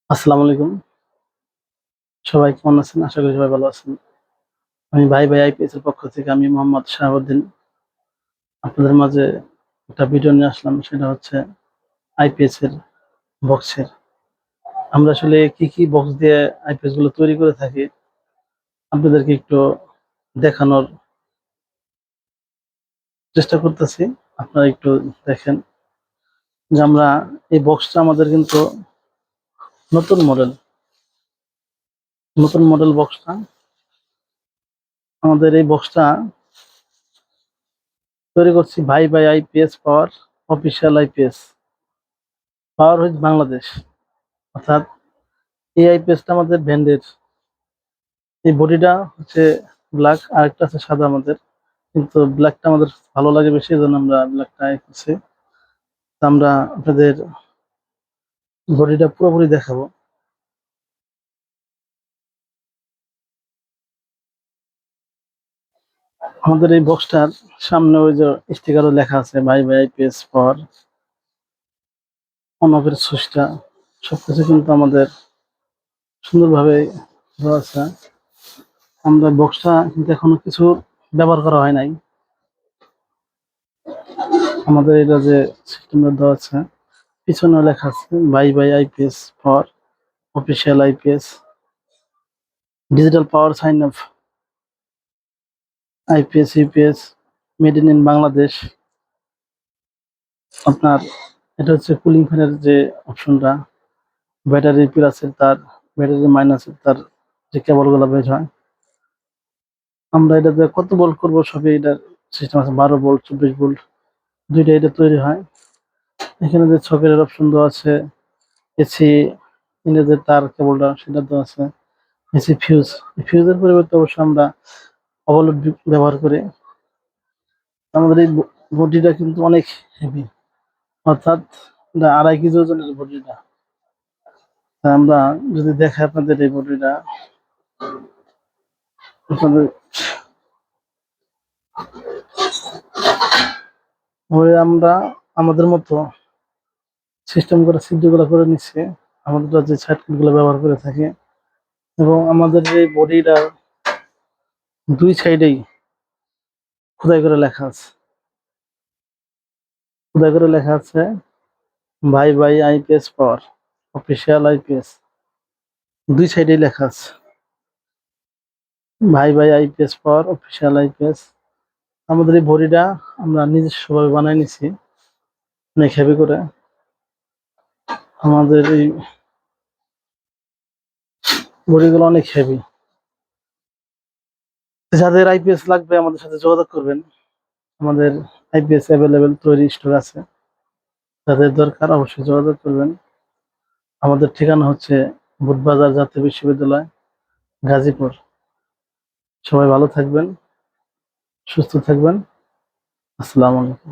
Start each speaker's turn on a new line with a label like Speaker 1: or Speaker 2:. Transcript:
Speaker 1: আসসালামু আলাইকুম। সবাই কেমন আছেন? আশা করি সবাই ভালো আছেন। আমি ভাই আইপিএস এর পক্ষ থেকে আমি মোহাম্মদ শাহাবুদ্দিন আপনাদের মাঝে একটা ভিডিও নিয়ে আসলাম। সেটা হচ্ছে আইপিএস এর বক্সের। আমরা আসলে কি বক্স দিয়ে আইপিএস গুলো তৈরি করে থাকি আপনাদেরকে একটু দেখানোর চেষ্টা করতেছি। আপনারা একটু দেখেন যে আমরা এই বক্সটা আমাদের কিন্তু নতুন মডেল, নতুন মডেল বক্সটা। আমাদের এই বক্সটা তৈরি করছি ভাই আইপিএস পাওয়ার অফিসিয়াল আইপিএস। পাওয়ার হইছে বাংলাদেশ। অর্থাৎ এই আইপিএসটা আমাদের ব্র্যান্ডের। এই বডিটা হচ্ছে ব্ল্যাক, আরেকটা আছে সাদা আমাদের। কিন্তু ব্ল্যাকটা আমাদের ভালো লাগে বেশি, এজন্য আমরা ব্ল্যাকটা করছি। তো আমরা আপনাদের বডিটা পুরোপুরি দেখাবো। আমাদের এই বক্সটার সামনে ওই যে স্টিকারও লেখা আছে ভাই আইপিএস ফর অনকের সুইচটা, সবকিছু কিন্তু আমাদের সুন্দরভাবে দেওয়া আছে। আমরা বক্সটা কিন্তু এখনো কিছু ব্যবহার করা হয় নাই। আমাদের এটা যে সিস্টেমটা দেওয়া আছে, পিছনে লেখা আছে ভাই IPS for official IPS digital power sine of IPS UPS made in Bangladesh. আপনার এটা হচ্ছে কুলিং ফ্যানের যে অপশনটা, ব্যাটারি প্লাসের তার, ব্যাটারি মাইনাসের তার, যে কেবলগুলো বের হয়। আমরা এটাতে কত ভোল্ট করবো সবই এটার সিস্টেম আছে, 12 ভোল্ট 24 ভোল্ট দুইটা এটা তৈরি হয়। এখানে যে সকেটের অপশন দেওয়া আছে, এসি যে তার কেবলটা সেটা দেওয়া আছে, এসি ফিউজ। ফিউজের পরিবর্তে অবশ্য আমরা ওভারলোড ব্যবহার করি। আমাদের এই বডিটা কিন্তু অনেক হেভি, অর্থাৎ এটা 2.5 কেজি ওজনের বডিটা। আমরা যদি দেখাই আপনাদের এই বডিটা, আপনাদের আমরা আমাদের মতো সিস্টেম করে সিদ্ধগুলো করে নিচ্ছে, আমাদের যে সার্কিট গুলো ব্যবহার করে থাকি। এবং আমাদের এই বডিটা দুই সাইডেই খোদাই করে লেখা আছে, খোদাই করে লেখা আছে ভাই আইপিএস পাওয়ার অফিসিয়াল আইপিএস। দুই সাইডেই লেখা আছে ভাই আইপিএস পাওয়ার অফিসিয়াল আইপিএস। আমাদের এই বডিটা আমরা নিজস্বভাবে বানাই নিছি অনেক হেভি করে। আমাদের এই বডিগুলো অনেক হেভি। যাদের আইপিএস লাগবে আমাদের সাথে যোগাযোগ করবেন। আমাদের আইপিএস অ্যাভেলেবেল তৈরি স্টক আছে, যাদের দরকার অবশ্যই যোগাযোগ করবেন। আমাদের ঠিকানা হচ্ছে বুটবাজার জাতীয় বিশ্ববিদ্যালয়, গাজীপুর। সবাই ভালো থাকবেন, সুস্থ থাকবেন। আসসালামু আলাইকুম।